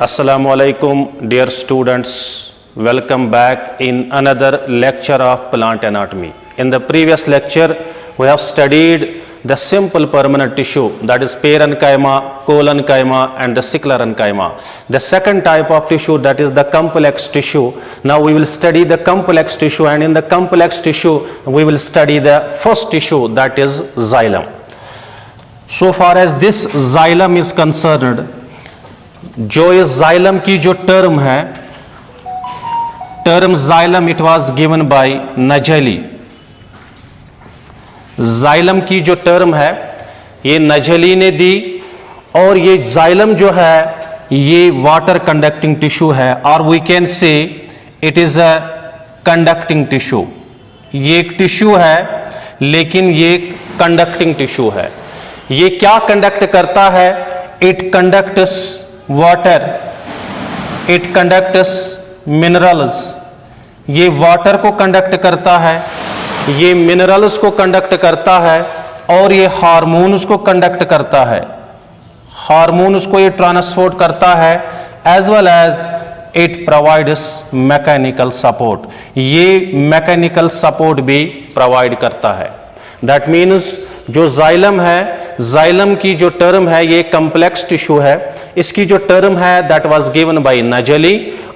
Assalamu alaikum, dear students. Welcome back in another lecture of plant anatomy. In the previous lecture, we have studied the simple permanent tissue, that is parenchyma, collenchyma and the sclerenchyma. The second type of tissue, that is the complex tissue. Now we will study the complex tissue, and in the complex tissue we will study the first tissue, that is xylem. So far as this xylem is concerned, जो इस xylem की जो term है, term xylem it was given by Nageli. Xylem की जो term है ये नजली ने दी, और ये जाइलम जो है ये वाटर कंडक्टिंग टिश्यू है, और we can say it is a conducting tissue. ये एक टिश्यू है लेकिन ये एक कंडक्टिंग टिश्यू है. ये क्या कंडक्ट करता है? It conducts water, it conducts minerals. ये वाटर को कंडक्ट करता है, ये मिनरल्स को कंडक्ट करता है, और ये हार्मोन्स को कंडक्ट करता है. हार्मोन्स को ये ट्रांसपोर्ट करता है, as well as it provides mechanical support. ये मैकेनिकल सपोर्ट भी प्रोवाइड करता है. दैट मीन्स जो जाइलम है, जाइलम की जो टर्म है ये कॉम्प्लेक्स टिश्यू है. इसकी जो टर्म है दैट वाज गिवन बाय नजली,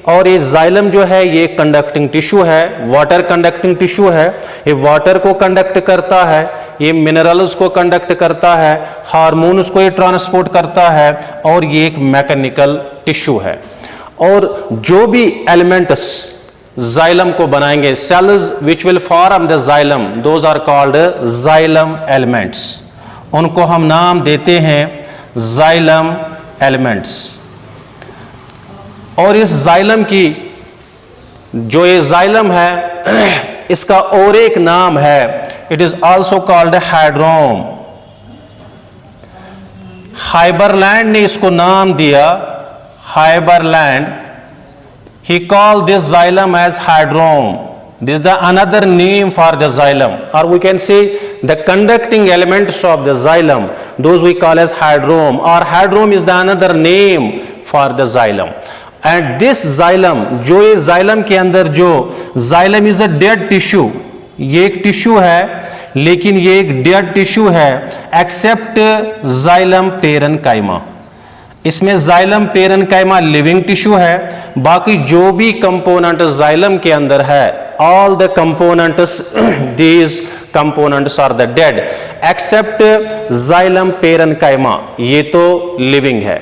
और ये जाइलम जो है ये कंडक्टिंग टिश्यू है, वाटर कंडक्टिंग टिश्यू है. ये वाटर को कंडक्ट करता है, ये मिनरल्स को कंडक्ट करता है, हार्मोन्स को ये ट्रांसपोर्ट करता है, और ये एक मैकेनिकल टिश्यू है. और जो भी एलिमेंट्स जाइलम को बनाएंगे, cells which will form the xylem, those are called xylem elements. उनको हम नाम देते हैं जाइलम एलिमेंट्स. और इस जाइलम की जो ये जाइलम है इसका और एक नाम है, इट इज आल्सो कॉल्ड हाइड्रोम. हाइबरलैंड ने इसको नाम दिया हाइबरलैंड. He called this xylem as hydrome. This is the another name for the xylem, or we can say the conducting elements of the xylem, those we call as hydrome, or hydrome is the another name for the xylem. And this xylem, जो ये xylem के अंदर जो xylem is a dead tissue, ये एक tissue है लेकिन ये एक dead tissue है, except xylem parenchyma. इसमें जाइलम पेरेंकाइमा लिविंग टिश्यू है. बाकी जो भी कंपोनेंट जाइलम के अंदर है, all the components these components are the dead, except xylem parenchyma, ये तो लिविंग है.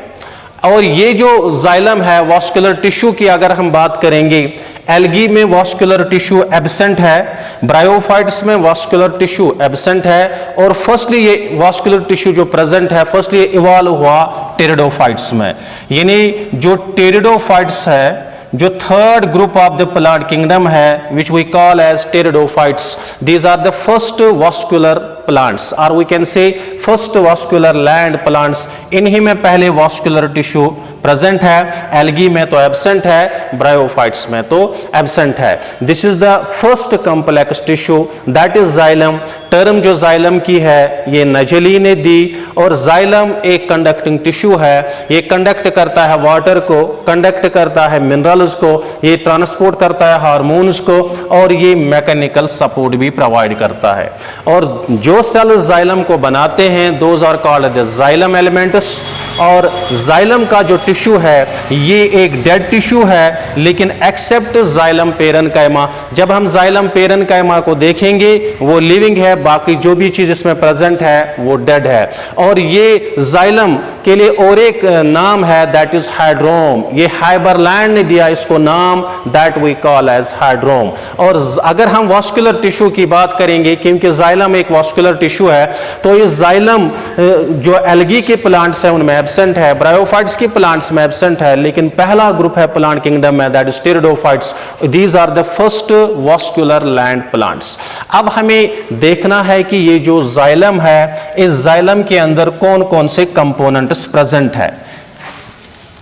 और ये जो जाइलम है वास्कुलर टिश्यू की अगर हम बात करेंगे, एल्गी में वास्कुलर टिश्यू एब्सेंट है, ब्रायोफाइट्स में वास्कुलर टिश्यू एब्सेंट है, और फर्स्टली ये वास्कुलर टिश्यू जो प्रेजेंट है फर्स्टली इवॉल्व हुआ टेरिडोफाइट्स में. यानी जो टेरिडोफाइट्स है, जो third group of the plant kingdom है which we call as pteridophytes, these are the first vascular plants, और we can say first vascular land plants. इन्हीं में पहले वास्कुलर टिश्यू प्रेजेंट है. एल्गी में तो एब्सेंट है, ब्रायोफाइट्स में तो एब्सेंट है. This is the first complex tissue, that is xylem. Term जो जाइलम की है ये नजली ने दी, और जाइलम एक कंडक्टिंग टिश्यू है. ये कंडक्ट करता है वाटर को, कंडक्ट करता है मिनरल्स को, ये ट्रांसपोर्ट करता है हार्मोन्स को, और ये मैकेनिकल सपोर्ट भी प्रोवाइड करता है. और जो सेल जाइलम को बनाते हैं those are called the xylem elements. और जाइलम का जो टिश्यू है ये एक डेड टिश्यू है, लेकिन एक्सेप्ट जाइलम पेरेंकाइमा. जब हम जाइलम पेरेंकाइमा को देखेंगे वो लिविंग है, बाकी जो भी चीज इसमें प्रेजेंट है वो डेड है. और ये जाइलम के लिए और एक नाम है, दैट इज हाइड्रोम. ये हाइबरलैंड ने दिया इसको नाम, दैट वी कॉल एज हाइड्रोम. और अगर हम वास्कुलर टिश्यू की बात करेंगे, क्योंकि जाइलम एक वास्कुलर टिश्यू है, तो ये जाइलम जो एल्गी के प्लांट्स हैं उनमें एब्सेंट है, ब्रायोफाइट्स के प्लांट्स में एब्सेंट है, लेकिन पहला ग्रुप है प्लांट किंगडम में, that is pteridophytes. These are the first vascular land plants. अब हमें देखना है कि ये जो जाइलम है, इस जाइलम के अंदर कौन कौन से कंपोनेंट्स प्रेजेंट है.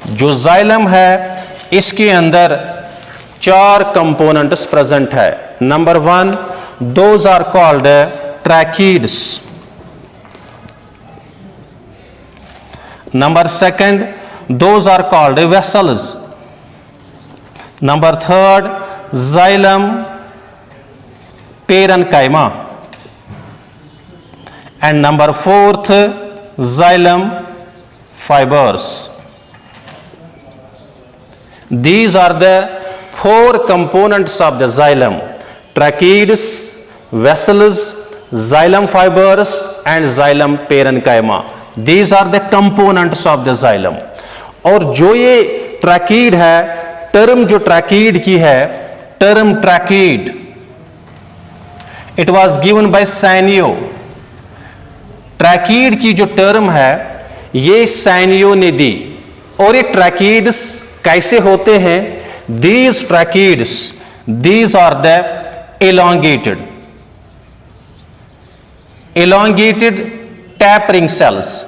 जो जाइलम है इसके अंदर 4 कंपोनेंट्स प्रेजेंट है. Number 1, those are called tracheids. Number 2, those are called vessels. Number third, xylem parenchyma, and number fourth, xylem fibers. These are the four components of the xylem: tracheids, vessels, xylem fibers and xylem parenchyma. These are the components of the xylem. और जो ये tracheid है, term जो tracheid की है, term tracheid, it was given by Sanio. Tracheid की जो term है ये सैनियो ने दी। और ये ट्रैकीड्स कैसे होते हैं? These tracheids, these are the elongated tapering cells,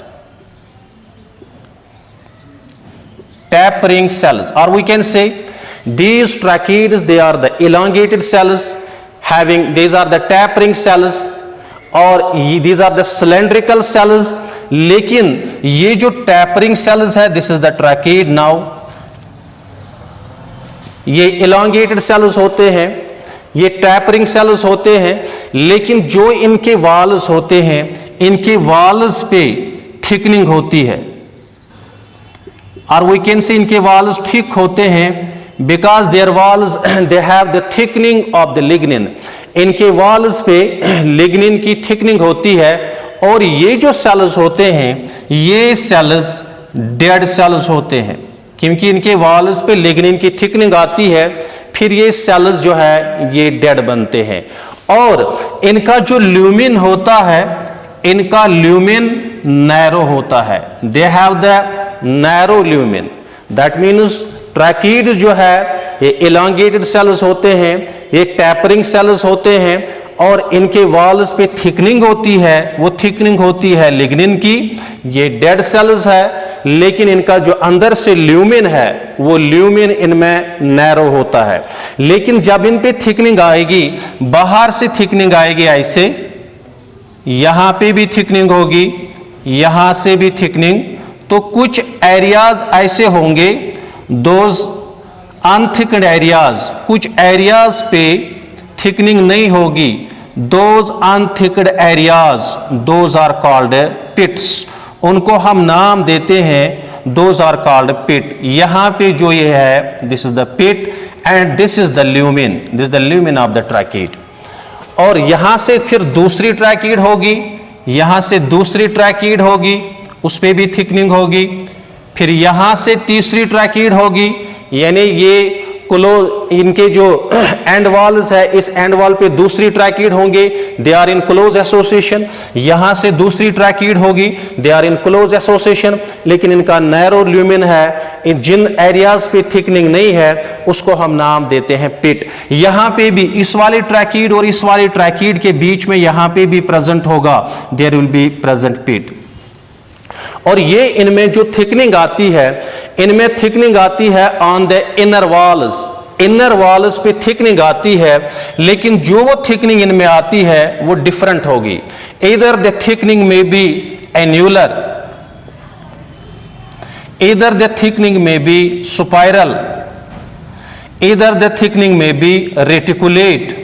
or we can say these tracheids, they are the elongated cells having, these are the tapering cells और these are the cylindrical cells. लेकिन ये जो tapering cells है, this is the tracheid now, ये elongated cells होते हैं, ये tapering cells होते हैं, लेकिन जो इनके walls होते हैं, इनके walls पे thickening होती है, और we can say इनके walls thick होते हैं because their walls they have the thickening of the lignin. इनके walls पे lignin की thickening होती है। और ये जो cells होते हैं, ये cells dead cells होते हैं, क्योंकि इनके walls पे lignin की thickening आती है, फिर ये cells जो है ये dead बनते हैं। और इनका जो lumen होता है, इनका lumen narrow होता है। They have the narrow lumen. That means ट्रैकीड जो है ये elongated cells होते हैं, ये tapering cells होते हैं, और इनके walls पे थिकनिंग होती है, वो थिकनिंग होती है लिग्निन की। ये डेड सेल्स है, लेकिन इनका जो अंदर से ल्यूमिन है, वो ल्यूमिन इनमें नैरो होता है। लेकिन जब इन पे थिकनिंग आएगी, बाहर से थिकनिंग आएगी ऐसे, यहां पे भी थिकनिंग होगी, यहां से भी थिकनिंग, तो कुछ एरियाज ऐसे होंगे, दोज अनथिकड एरियाज, कुछ एरियाज पे थिकनिंग नहीं होगी, those unthickened areas, those are called pits. उनको हम नाम देते हैं, दोज आर कॉल्ड पिट। यहां पे जो ये है, this is the pit and this is the lumen, this is the lumen of the tracheid. और यहां से फिर दूसरी ट्रैकीड होगी, यहां से दूसरी ट्रैकीड होगी, उस पे भी थिकनिंग होगी, फिर यहां से तीसरी ट्रैकीड होगी, यानी ये क्लोज, इनके जो एंड वॉल्स है, इस एंड वॉल पे दूसरी ट्रैकीड होंगे, they are in close association. यहां से दूसरी ट्रैकीड होगी, they are in close association, लेकिन इनका नैरो ल्यूमिन है। जिन एरियाज पे थिकनिंग नहीं है, उसको हम नाम देते हैं पिट। यहां पे भी इस वाली ट्रैकीड और इस वाली ट्रैकीड के बीच में यहां पे भी प्रेजेंट होगा, देयर विल बी प्रेजेंट पिट। और ये इनमें जो थिकनिंग आती है, इनमें थिकनिंग आती है on the inner walls, inner walls पे थिकनिंग आती है, लेकिन जो वो थिकनिंग इनमें आती है वो डिफरेंट होगी। इधर द थिकनिंग में बी एन्यूलर, इधर द थिकनिंग में बी स्पाइरल, इधर द थिकनिंग में बी रेटिकुलेट,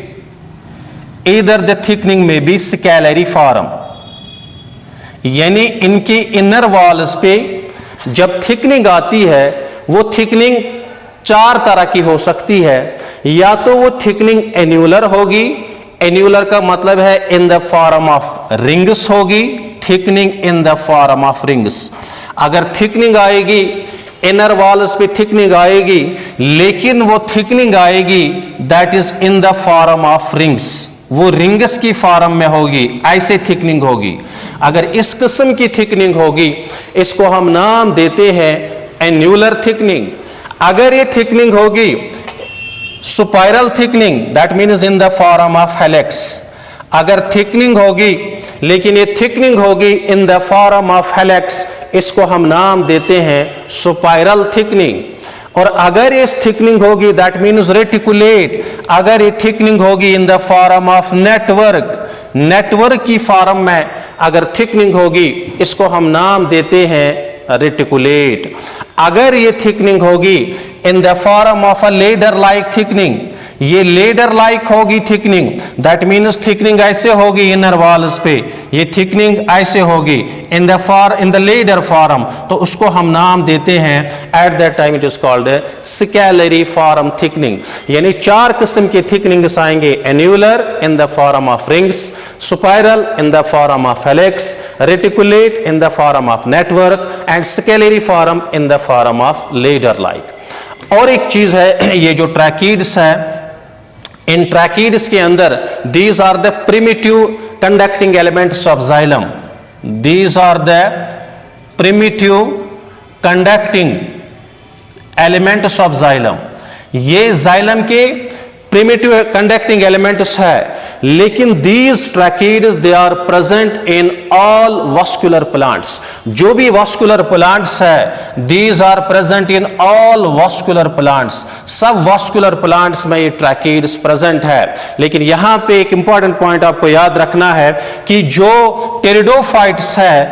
इधर द थिकनिंग में बी स्केलरी फॉर्म। यानी इनकी इनर वॉल्स पे जब थिकनिंग आती है, वो थिकनिंग चार तरह की हो सकती है। या तो वो थिकनिंग एन्यूलर होगी, एन्यूलर का मतलब है in the form of rings होगी, thickening in the form of rings. अगर थिकनिंग आएगी, इनर वॉल्स पे थिकनिंग आएगी, लेकिन वो थिकनिंग आएगी that is in the form of rings, वो रिंग्स की फॉर्म में होगी, ऐसे थिकनिंग होगी। अगर इस किस्म की थिकनिंग होगी, इसको हम नाम देते हैं एन्यूलर थिकनिंग। अगर ये थिकनिंग होगी spiral thickening, that means in the form of helix. अगर थिकनिंग होगी, लेकिन ये थिकनिंग होगी इन द फॉर्म ऑफ हेलिक्स, इसको हम नाम देते हैं स्पाइरल थिकनिंग। और अगर ये थिकनिंग होगी, दैट मीन्स रेटिकुलेट, अगर ये थिकनिंग होगी इन the form of network, network की फॉर्म में अगर थिकनिंग होगी, इसको हम नाम देते हैं रेटिकुलेट। अगर ये थिकनिंग होगी इन the form of a ladder like thickening, ये लेडर लाइक होगी थिकनिंग, दैट मीन्स थिकनिंग ऐसे होगी इनर वॉल्स पे, ये थिकनिंग ऐसे होगी इन द लेडर फॉर्म, तो उसको हम नाम देते हैं at that time it is called scalariform thickening. यानी 4 किस्म के थिकनिंग्स आएंगे, annular in the form of rings, spiral in the form of helix, reticulate in the form of network and scalariform in the form of ladder like. और एक चीज है, ये जो ट्रैकीड्स है, इन ट्रैकीड्स के अंदर these are the primitive conducting elements of xylem, these are the primitive conducting elements of xylem. ये जाइलम के प्रिमिटिव कंडक्टिंग एलिमेंट्स है, लेकिन these tracheids they are present in all vascular plants. जो भी vascular plants है, these are present in all vascular plants. सब vascular plants में ये ट्रैकीड्स प्रेजेंट है। लेकिन यहां पे एक इंपॉर्टेंट पॉइंट आपको याद रखना है कि जो टेरिडोफाइट्स है,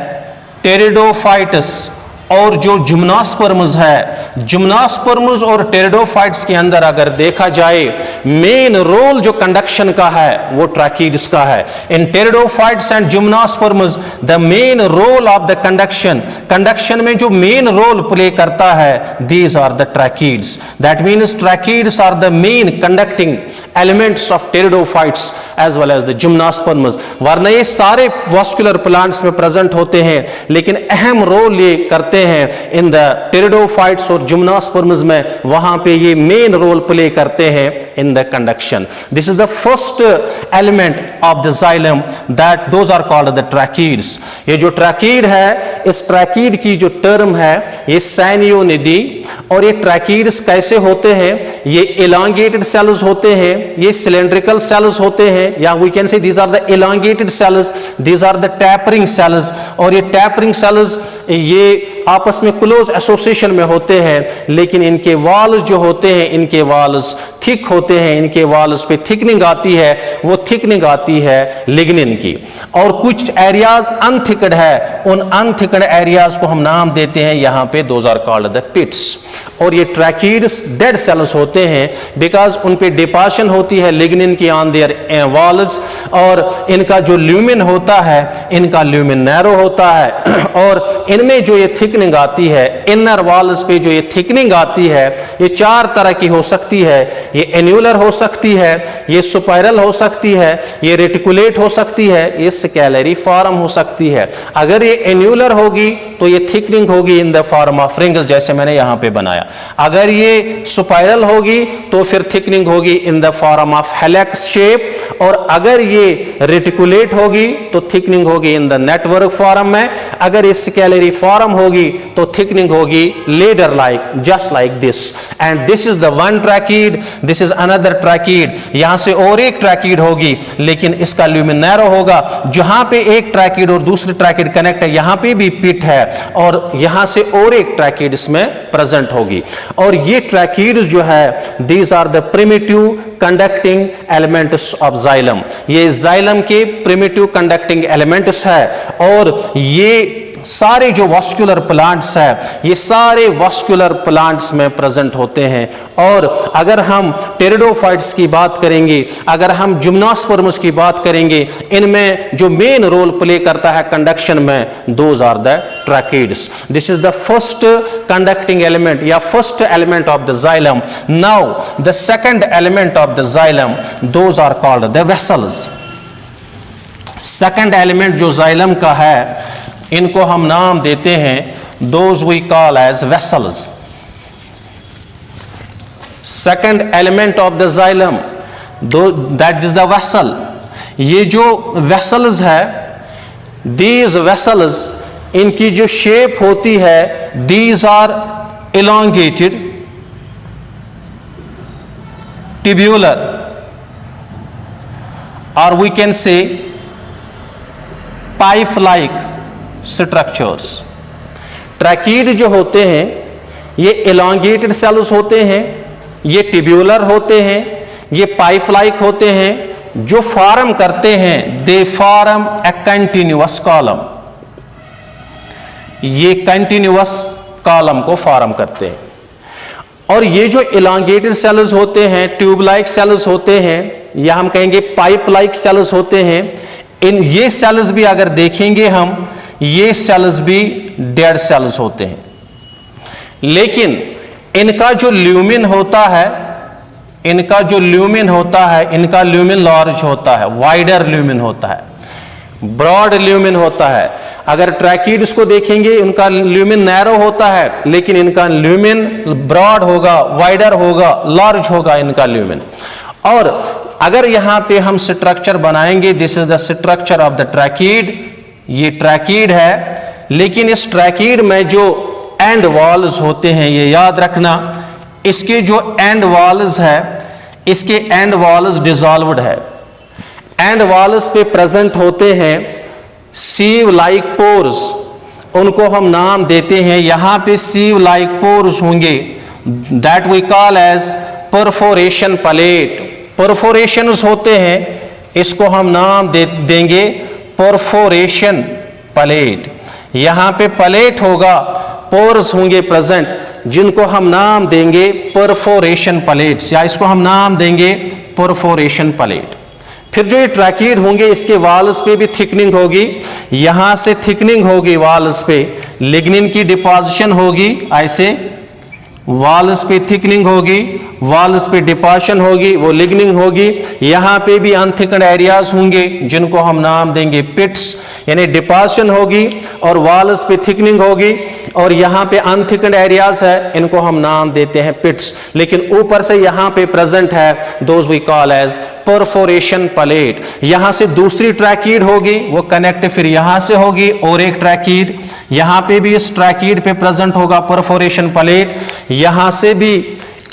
टेरिडोफाइट्स और जो जिम्नोस्पर्म्स है, जिम्नोस्पर्म्स और टेरिडोफाइट्स के अंदर अगर देखा जाए, मेन रोल जो कंडक्शन का है वो ट्रैकीड्स का है। In pteridophytes and gymnosperms the main role of the conduction में जो मेन रोल प्ले करता है, these are the tracheids. That means tracheids are the main conducting elements of pteridophytes as well as the gymnosperms. वरना ये सारे vascular plants में present होते हैं, लेकिन अहम रोल ये करते हैं इन द टेरिडोफाइट्स और जिम्नोस्पर्म्स में, वहां पे ये मेन रोल प्ले करते हैं in the conduction. This is the first element of the xylem, that those are called the tracheids. ये जो ट्रैकीड है, इस ट्रैकीड की जो टर्म है ये सैनियोनिडी। और ये ट्रैकीड्स कैसे होते हैं? ये एलोंगेटेड सेल्स होते हैं, ये सिलेंड्रिकल सेल्स होते हैं, या we can say these are the elongated cells, these are the tapering cells. और ये टैपरिंग सेल्स ये आपस में क्लोज एसोसिएशन में होते हैं, लेकिन इनके वॉल्स जो होते हैं, इनके वॉल्स थिक होते हैं, इनके वॉल्स पे थिकनिंग आती है, वो थिकनिंग आती है लिग्निन की। और कुछ एरियाज अनथिकड है, उन अनथिकड एरियाज को हम नाम देते हैं यहां पे दोज आर कॉल्ड द पिट्स। और ये ट्रैकीड्स डेड सेल्स होते हैं, बिकॉज उन पे डिपोजिशन होती है लिग्निन की ऑन देयर वॉल्स, और इनका जो ल्यूमिन होता है, इनका ल्यूमिन नैरो होता है। और इनमें जो ये थिकनिंग आती है, इनर वॉल्स पे जो ये थिकनिंग आती है, ये 4 तरह की हो सकती है। ये एन्यूलर हो सकती है, ये स्पाइरल हो सकती है, ये रेटिकुलेट हो सकती है, ये स्केलरी फॉर्म हो सकती है। अगर ये एन्यूलर होगी तो ये थिकनिंग होगी इन द फॉर्म ऑफ रिंग्स, जैसे मैंने यहां पे बनाया। अगर ये स्पाइरल होगी तो फिर थिकनिंग होगी इन the form of helix shape. और अगर ये रेटिकुलेट होगी तो थिकनिंग होगी इन द नेटवर्क फॉर्म में। अगर ये स्केलरी फॉर्म होगी तो थिकनिंग होगी ladder like, just like this. And this is the one tracheid, this is another tracheid. यहां से और एक ट्रैकीड होगी, लेकिन इसका ल्यूमिन नैरो होगा। जहां पे एक ट्रैकीड और दूसरी ट्रैकीड कनेक्ट है, यहां पे भी पिट है, और यहां से और एक ट्रैकीड इसमें प्रेजेंट होगी। और ये ट्रैकीड जो है, these are the primitive conducting elements of xylem. ये जाइलम के प्रिमिटिव कंडक्टिंग एलिमेंट्स है। और ये सारे जो वास्कुलर प्लांट्स है, ये सारे वास्कुलर प्लांट्स में प्रेजेंट होते हैं। और अगर हम टेरिडोफाइट्स की बात करेंगे, अगर हम जिम्नोस्पर्म्स की बात करेंगे, इनमें जो मेन रोल प्ले करता है कंडक्शन में, those are the tracheids. This is the first conducting element या first element of the xylem. Now the second element of the xylem, those are called the vessels. Second element जो xylem का है, इनको हम नाम देते हैं those we call as vessels. Second element of the xylem, that is the vessel. ये जो वेसल्स है, दीज वेसल्स, इनकी जो शेप होती है, these are elongated, tubular, or we can say pipe like structures. Tracheid जो होते हैं, ये एलोंगेटेड सेल्स होते हैं, ये ट्यूब्यूलर होते हैं, ये पाइप लाइक होते हैं, जो फॉर्म करते हैं, they form A continuous column. ये कंटिन्यूअस कॉलम को फॉर्म करते हैं। और ये जो इलांगेटेड सेल्स होते हैं, ट्यूब लाइक सेल्स होते हैं, या हम कहेंगे पाइप लाइक सेल्स होते हैं, इन ये सेल्स भी अगर देखेंगे हम, ये सेल्स भी डेड सेल्स होते हैं, लेकिन इनका जो ल्यूमिन होता है, इनका ल्यूमिन लार्ज होता है, वाइडर ल्यूमिन होता है, ब्रॉड ल्यूमिन होता है। अगर ट्रैकीड्स को देखेंगे, उनका ल्यूमिन नैरो होता है, लेकिन इनका ल्यूमिन ब्रॉड होगा, वाइडर होगा, लार्ज होगा इनका ल्यूमिन। और अगर यहां पे हम स्ट्रक्चर बनाएंगे, this is the structure of the tracheid, ये ट्रैकीड है, लेकिन इस ट्रैकीड में जो एंड वॉल्स होते हैं, ये याद रखना, इसके जो एंड वॉल्स है, इसके एंड वॉल्स डिसॉल्व्ड है। एंड वॉल्स पे प्रेजेंट होते हैं सीव लाइक पोर्स, उनको हम नाम देते हैं, यहां पे सीव लाइक पोर्स होंगे, that we call as perforation plate. Perforations होते हैं, इसको हम नाम देंगे परफोरेशन प्लेट। यहां पे प्लेट होगा, पोर्स होंगे प्रेजेंट, जिनको हम नाम देंगे परफोरेशन प्लेट्स, या इसको हम नाम देंगे परफोरेशन प्लेट। फिर जो ये ट्रैकीड होंगे, इसके वाल्स पे भी थिकनिंग होगी, यहां से थिकनिंग होगी वाल्स पे, लिग्निन की डिपॉजिशन होगी, ऐसे वाल्स पे थिकनिंग होगी, वाल्स पे डिपॉजिशन होगी, वो लिग्निंग होगी। यहां पे भी अनथिकन्ड एरियाज होंगे, जिनको हम नाम देंगे पिट्स, यानी डिपॉजिशन होगी और वाल्स पे थिकनिंग होगी, और यहां पे अनथिकन्ड एरियाज है, इनको हम नाम देते हैं पिट्स। लेकिन ऊपर से यहां पे प्रेजेंट है, those we call as perforation plate. यहां से दूसरी ट्रैकीड होगी, वो कनेक्ट फिर यहां से होगी, और एक ट्रैकीड यहां पे भी इस ट्रैकीड पे प्रेजेंट होगा परफोरेशन प्लेट। यहां से भी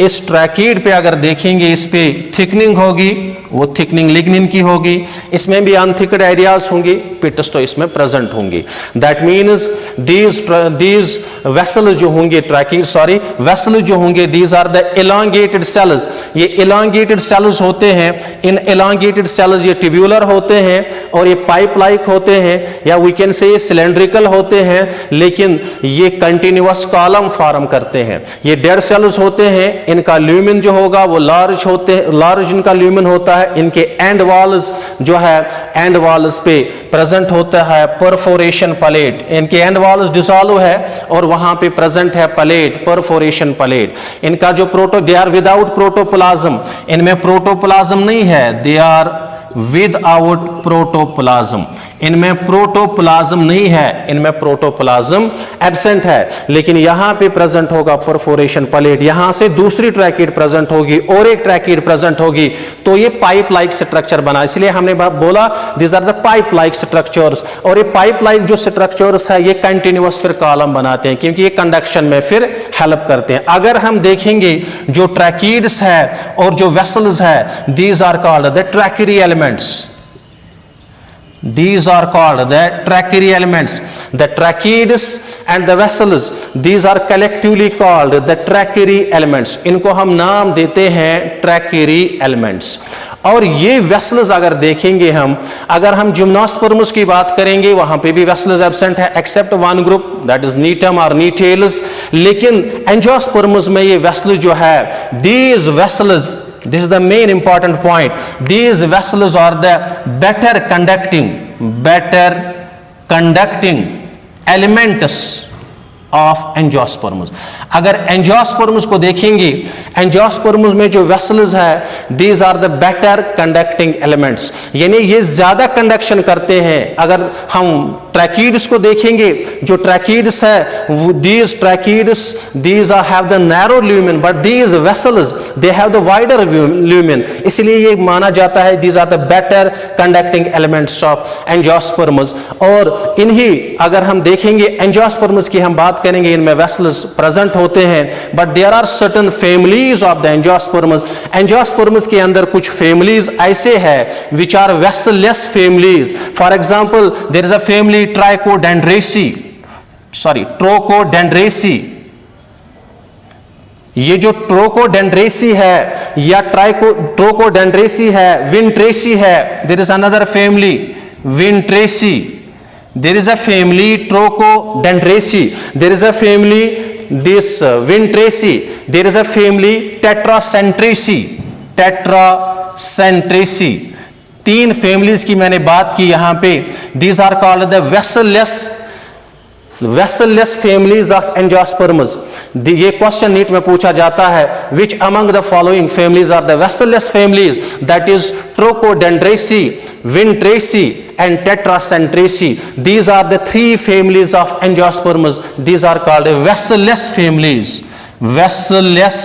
इस ट्रैकीड पे अगर देखेंगे, इस पे थिकनिंग होगी, वो थिकनिंग लिग्निन की होगी, इसमें भी अनथिकड एरियाज होंगी, पिट्स तो इसमें प्रेजेंट होंगी। दैट मीन्स दीज वेसल जो होंगे, वेसल जो होंगे, these are the elongated cells. ये इलांगेटेड सेल्स होते हैं, इन इलांगेटेड सेल्स ये ट्यूब्यूलर होते हैं, और ये पाइप लाइक होते हैं, या वी कैन से सिलेंड्रिकल होते हैं, लेकिन ये कंटिन्यूअस कॉलम फॉर्म करते हैं। ये डेड सेल्स होते हैं, इनका ल्यूमिन जो होगा वो लार्ज इनका ल्यूमिन होता है। इनके एंड वॉल्स जो है, एंड वॉल्स पे प्रेजेंट होता है परफोरेशन प्लेट, इनके एंड वॉल्स डिसॉल्व है और वहां पे प्रेजेंट है प्लेट, परफोरेशन प्लेट। इनका जो दे आर विदाउट प्रोटोप्लाज्म, इनमें प्रोटोप्लाज्म नहीं है, दे आर विदाउट प्रोटोप्लाज्म, इनमें प्रोटोप्लाज्म नहीं है, इनमें प्रोटोप्लाज्म एब्सेंट है। लेकिन यहां पे प्रेजेंट होगा परफोरेशन प्लेट, यहां से दूसरी ट्रैकीड प्रेजेंट होगी और एक ट्रैकीड प्रेजेंट होगी, तो ये पाइप लाइक स्ट्रक्चर बना। इसलिए हमने बोला these are the pipe like structures, और ये पाइप लाइक जो स्ट्रक्चर्स है, ये कंटिन्यूअस फिर कॉलम बनाते हैं, क्योंकि ये कंडक्शन में फिर हेल्प करते हैं। अगर हम देखेंगे जो ट्रैकीड्स है और जो वेसल्स है, these are called the tracheary elements. These are called the trachyry elements. The tracheids and the vessels, these are collectively called the trachyry elements. इनको हम नाम देते हैं trachyry elements. और ये वेसल्स अगर देखेंगे हम, अगर हम जिम्नोस्पर्म्स की बात करेंगे, वहां पे भी वेसल्स एब्सेंट है, except one group, that is नीटम और नीटेल्स। लेकिन एंजियोस्पर्म्स में ये वेसल जो है, these vessels, this is the main important point, these vessels are the better conducting elements of angiosperms. अगर एंजियोस्पर्म्स को देखेंगे, एंजियोस्पर्म्स में जो वेसल्स है, these are the better conducting elements, यानी ये ज्यादा कंडक्शन करते हैं। अगर हम ट्रैकीड्स को देखेंगे, जो ट्रैकीड्स है, these tracheids, these have the narrow lumen, but these vessels they have the wider lumen, इसलिए ये माना जाता है these are the better conducting elements of angiosperms. और इन्हीं अगर हम देखेंगे एंजियोस्पर्म्स की हम बात करेंगे, इनमें वेसल्स प्रेजेंट होते हैं, but there are certain families of the angiosperms. Angiosperms के अंदर कुछ फैमिलीज ऐसे हैं which are vesselless families. For example, there is a family Trochodendraceae, Trochodendraceae. ये जो ट्रोकोडेंड्रेसी है या ट्रोकोडेंड्रेसी है, विंट्रेसी है, there is another family Winteraceae. there is a family Trochodendrosy, there is a family this Vintraceae, there is a family Tetracentraceae. तीन families की मैंने बात की यहां पे. These are called the vesselless families of angiosperms. ये question NEET में पूछा जाता है, which among the following families are the vesselless families? That is Trochodendrosy, Vintraceae and Tetracentraceae. These are the three families of angiosperms. These are called vesselless families. Vesselless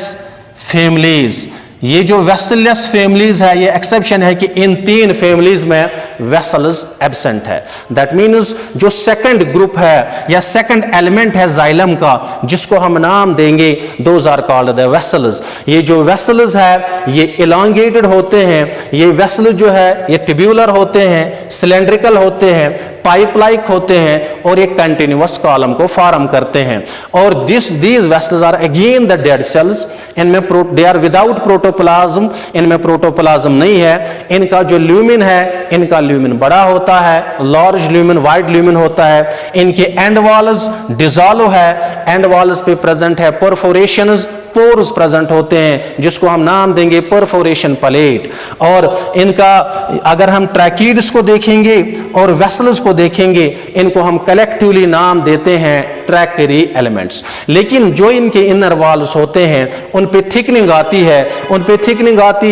families. ये जो वेसललेस families है, ये exception है कि इन तीन families में vessels absent है. That means जो सेकंड ग्रुप है या सेकंड एलिमेंट है जाइलम का, जिसको हम नाम देंगे, those are called the vessels. ये जो वेसल्स है ये इलांगेटेड होते हैं. ये वेसल जो है ये ट्यूब्यूलर होते हैं, सिलेंड्रिकल होते हैं, पाइप लाइक होते हैं और एक कंटिन्यूअस कॉलम को फॉर्म करते हैं. और these vessels are again the dead cells. इनमें दे आर विदाउट प्रोटोप्लाज्म, इनमें प्रोटोप्लाज्म नहीं है. इनका जो ल्यूमिन है, इनका ल्यूमिन बड़ा होता है, लार्ज ल्यूमिन, वाइड ल्यूमिन होता है. इनके एंड वॉल्स डिसॉल्व है, एंड वॉल्स पे प्रेजेंट है परफोरेशंस, पोर्स प्रेजेंट होते हैं, जिसको हम नाम देंगे परफोरेशन प्लेट. और इनका अगर हम ट्रैकीड्स को देखेंगे और वेसल्स को देखेंगे, इनको हम कलेक्टिवली नाम देते हैं ट्रैकेरी एलिमेंट्स. लेकिन जो इनके इनर वॉल्स होते हैं उन पे थिकनिंग आती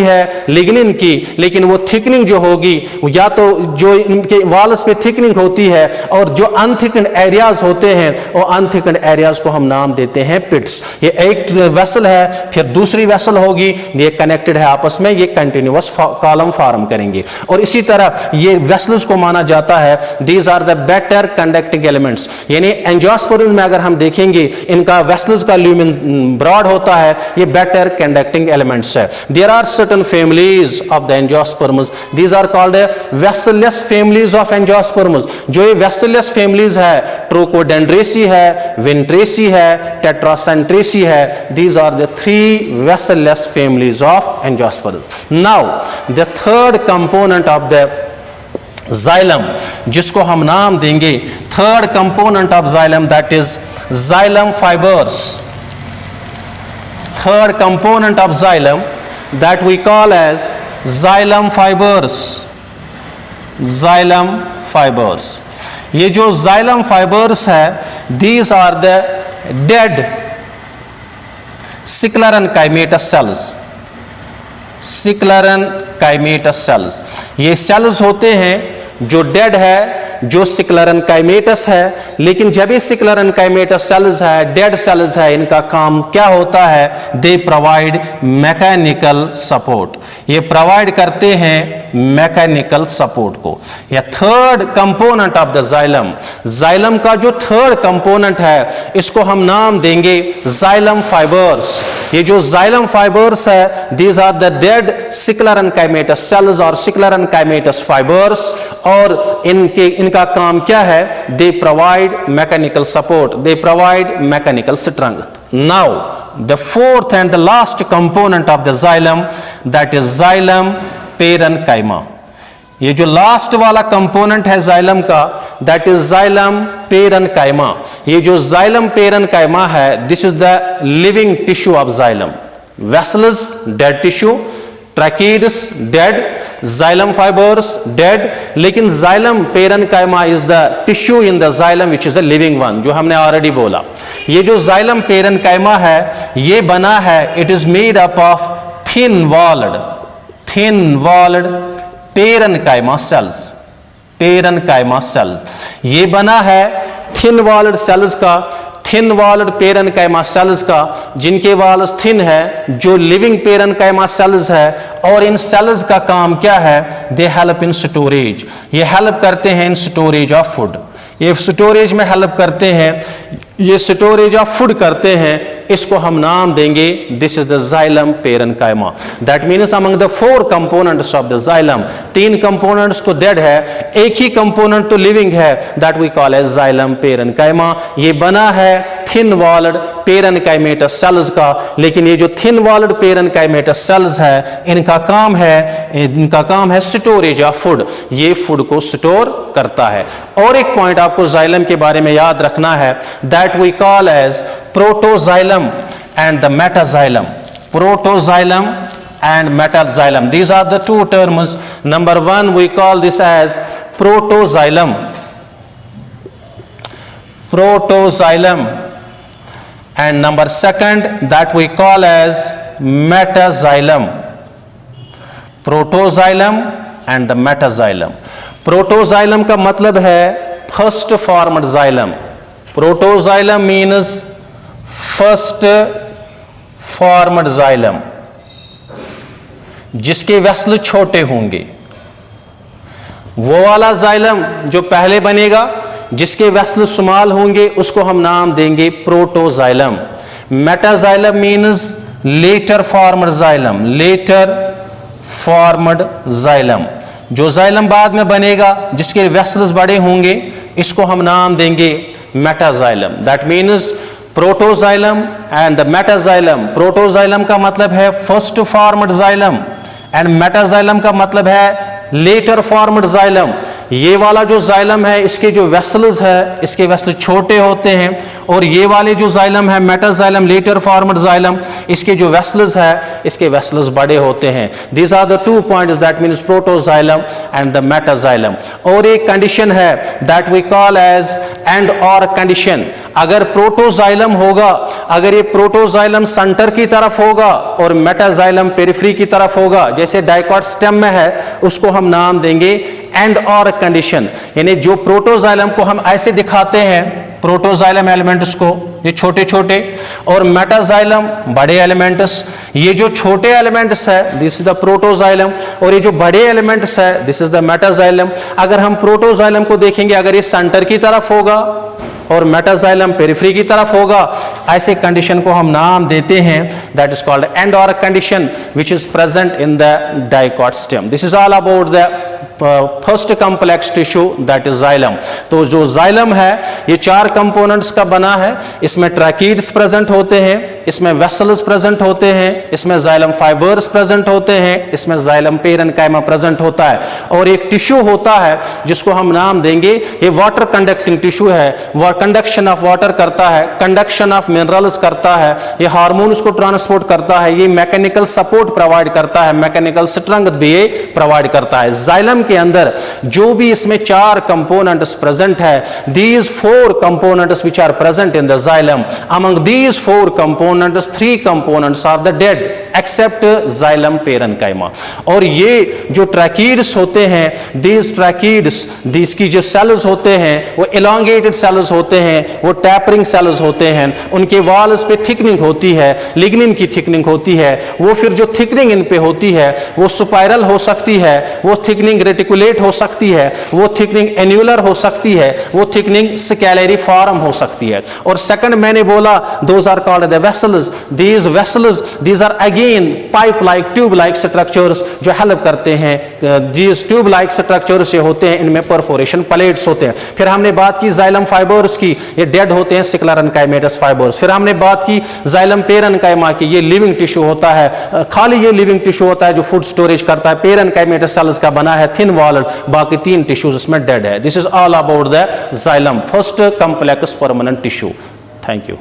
है, लिग्निन की. लेकिन वो थिकनिंग जो होगी, या तो जो इनके वॉल्स पे थिकनिंग होती है, और जो अनथिकन्ड एरियाज होते हैं, वो अनथिकन्ड एरियाज को हम नाम देते हैं पिट्स. ये एक वेसल है, फिर दूसरी वेसल होगी, ये कनेक्टेड है आपस में, ये कंटिन्यूअस कॉलम फॉर्म करेंगे. और इसी तरह ये वेसल्स को माना जाता है these are the better conducting elements. यानी एंजियोस्पर्म में अगर हम देखेंगे, इनका वेसल्स का ल्यूमिन ब्रॉड होता है, ये बेटर कंडक्टिंग एलिमेंट्स है. There are certain families of the angiosperms, these are called vesselless families of angiosperms. जो ये वेसललेस फैमिलीज है, ट्रोकोडेंड्रेसी है, विंट्रेसी है, टेट्रासेंट्रेसी है, these are the three vesselless families of angiosperms. Now the third component of the xylem, जिसको हम नाम देंगे third component of xylem, that is xylem fibers. Third component of xylem that we call as xylem fibers. Xylem fibers. ये जो xylem fibers है, these are the dead sclerenchymatous cells. Sclerenchymatous cells, ये cells होते हैं जो dead है, जो सिक्लरन काइमेटस है. लेकिन जब ये सिक्लरन काइमेटस सेल्स है, डेड सेल्स है, इनका काम क्या होता है? They provide mechanical support. ये प्रोवाइड करते हैं मैकेनिकल सपोर्ट को. या third component of the xylem, xylem का जो थर्ड कंपोनेंट है, इसको हम नाम देंगे जाइलम फाइबर्स. ये जो जाइलम फाइबर्स है, these are the dead sclerenchymatous cells और सिक्लरन काइमेटस फाइबर्स. और इनका काम क्या है? They provide mechanical support, they provide mechanical strength. Now the fourth and the last component of the xylem, that is xylem parenchyma. ये जो last वाला component है जाइलम का, दैट इज जाइलम पेरेनकाइमा. ये जो जाइलम पेरेनकाइमा है, this is the living tissue of xylem. Vessels dead tissue, tracheids dead, xylem fibres dead. लेकिन xylem parenchyma is the tissue in the xylem which is a living one, जो हमने already बोला. ये जो xylem parenchyma है, ये बना है, it is made up of thin walled parenchyma cells. Parenchyma cells ये बना है थिन वॉल्ड सेल्स का, थिन वॉल्ड पेरेनकाइमा सेल्स का, जिनके वॉल्स थिन है, जो लिविंग पेरेनकाइमा सेल्स है. और इन सेल्स का काम क्या है? They help in storage. ये हेल्प करते हैं इन स्टोरेज ऑफ फूड. ये स्टोरेज में हेल्प करते हैं, ये स्टोरेज ऑफ फूड करते हैं. इसको हम नाम देंगे this is the xylem parenchyma. That means among the four components of the xylem, तीन कंपोनेंट्स तो डेड है, एक ही कंपोनेंट तो लिविंग है, that we call as xylem parenchyma. ये बना है थिन वॉल्ड पेरेन्काइमेटस सेल्स का, लेकिन ये जो थिन वॉल्ड पेरेन्काइमेटस सेल्स है इनका काम है स्टोरेज ऑफ फूड, ये फूड को स्टोर करता है। और एक पॉइंट आपको जाइलम के बारे में याद रखना है, that we call as protoxylem and the metaxylem. Protoxylem and metaxylem, these are the two terms. Number one, we call this as protoxylem, and number second that we call as metaxylem. Protoxylem and the metaxylem. Protoxylem का मतलब है first formed xylem. Protoxylem means first formed xylem, जिसके vessel छोटे होंगे। वो वाला xylem जो पहले बनेगा जिसके वेसल स्मॉल होंगे उसको हम नाम देंगे protoxylem. Metaxylem means later formed xylem, later formed xylem. जो जाइलम बाद में बनेगा जिसके वेसल्स बड़े होंगे इसको हम नाम देंगे metaxylem. That means protoxylem and the metaxylem. Protoxylem का मतलब है first formed xylem and metaxylem का मतलब है लेटर फॉर्मड जाइलम। ये वाला जो जाइलम है इसके जो वेसल्स है इसके वेसल छोटे होते हैं, और ये वाले जो जाइलम है मेटाजाइलम लेटर फॉर्मड जाइलम, इसके जो वेसल्स है इसके वेसल्स बड़े होते हैं। These are the two points that means protoxylem and the metaxylem. और एक कंडीशन है that we call as endarch condition. अगर प्रोटोजाइलम होगा, अगर ये प्रोटोजाइलम सेंटर की तरफ होगा और मेटाजाइलम पेरिफेरी की तरफ होगा, जैसे डाइकॉट स्टेम में है, उसको हम नाम देंगे एंड और कंडीशन। यानी जो प्रोटोजाइलम को हम ऐसे दिखाते हैं, प्रोटोजाइलम एलिमेंट्स को ये छोटे छोटे, और मेटाजाइलम बड़े एलिमेंट्स। ये जो छोटे एलिमेंट्स है दिस इज द प्रोटोजाइलम, और ये जो बड़े एलिमेंट्स है दिस इज द मेटाजाइलम। अगर हम प्रोटोजाइलम को देखेंगे, अगर ये सेंटर की तरफ होगा और मेटाजाइलम पेरिफेरी की तरफ होगा, ऐसे कंडीशन को हम नाम देते हैं दैट इज कॉल्ड एंड और condition which is present in the dicot stem. This is all about the first complex tissue that is xylem. तो जो जाइलम है ये 4 कंपोनेंट्स का बना है। इसमें ट्रैकीड्स प्रेजेंट होते हैं, इसमें वेसल्स प्रेजेंट होते हैं, इसमें जाइलम फाइबर्स प्रेजेंट होते हैं, इसमें जाइलम पेरेन्काइमा प्रेजेंट होता है, और एक टिश्यू होता है जिसको हम नाम देंगे, ये वाटर कंडक्टिंग टिश्यू है। वह कंडक्शन ऑफ वाटर करता है, कंडक्शन ऑफ मिनरल्स करता है, ये हार्मोन्स को ट्रांसपोर्ट करता है, ये मैकेनिकल सपोर्ट प्रोवाइड करता है, मैकेनिकल स्ट्रेंथ भी ये प्रोवाइड करता है। जाइलम के अंदर जो भी इसमें 4 कंपोनेंट्स प्रेजेंट है, these 4 components which are present in the xylem, among these 4 components 3 components are the dead except xylem parenchyma। और ये जो ट्रैकीड्स होते हैं, these ट्रैकीड्स, these की जो सेल्स होते हैं वो elongated सेल्स होते हैं, वो टैपरिंग सेल्स होते हैं, उनके वॉल्स पे थिकनिंग होती है, लिग्निन की थिकनिंग होती है। वो फिर जो थिकनिंग इन पे होती है वो स्पाइरल हो सकती है, वो थिकनिंग रेटिकुलेट हो सकती है, वो थिकनिंग एन्युलर हो सकती है, वो थिकनिंग स्कैलरी फॉर्म हो सकती है। और सेकंड मैंने बोला those are called the vessels. These vessels these are again pipe like tube like structures जो हेल्प करते हैं। दीज ट्यूब लाइक स्ट्रक्चर्स ये होते हैं, इनमें परफोरेशन प्लेट्स होते हैं। फिर हमने बात की जाइलम फाइबर्स की, ये डेड होते हैं सिक्लेरेन्काइमेटस फाइबर्स। फिर हमने बात की जाइलम पेरेन्काइमा की, ये लिविंग टिश्यू होता है, खाली ये लिविंग टिश्यू होता है जो फूड स्टोरेज करता है। पेरेन्काइमेटस सेल्स का बना है, थिन वॉल्ड, बाकी 3 टिश्यूज इसमें डेड है। This is all about the xylem, first complex permanent tissue. Thank you.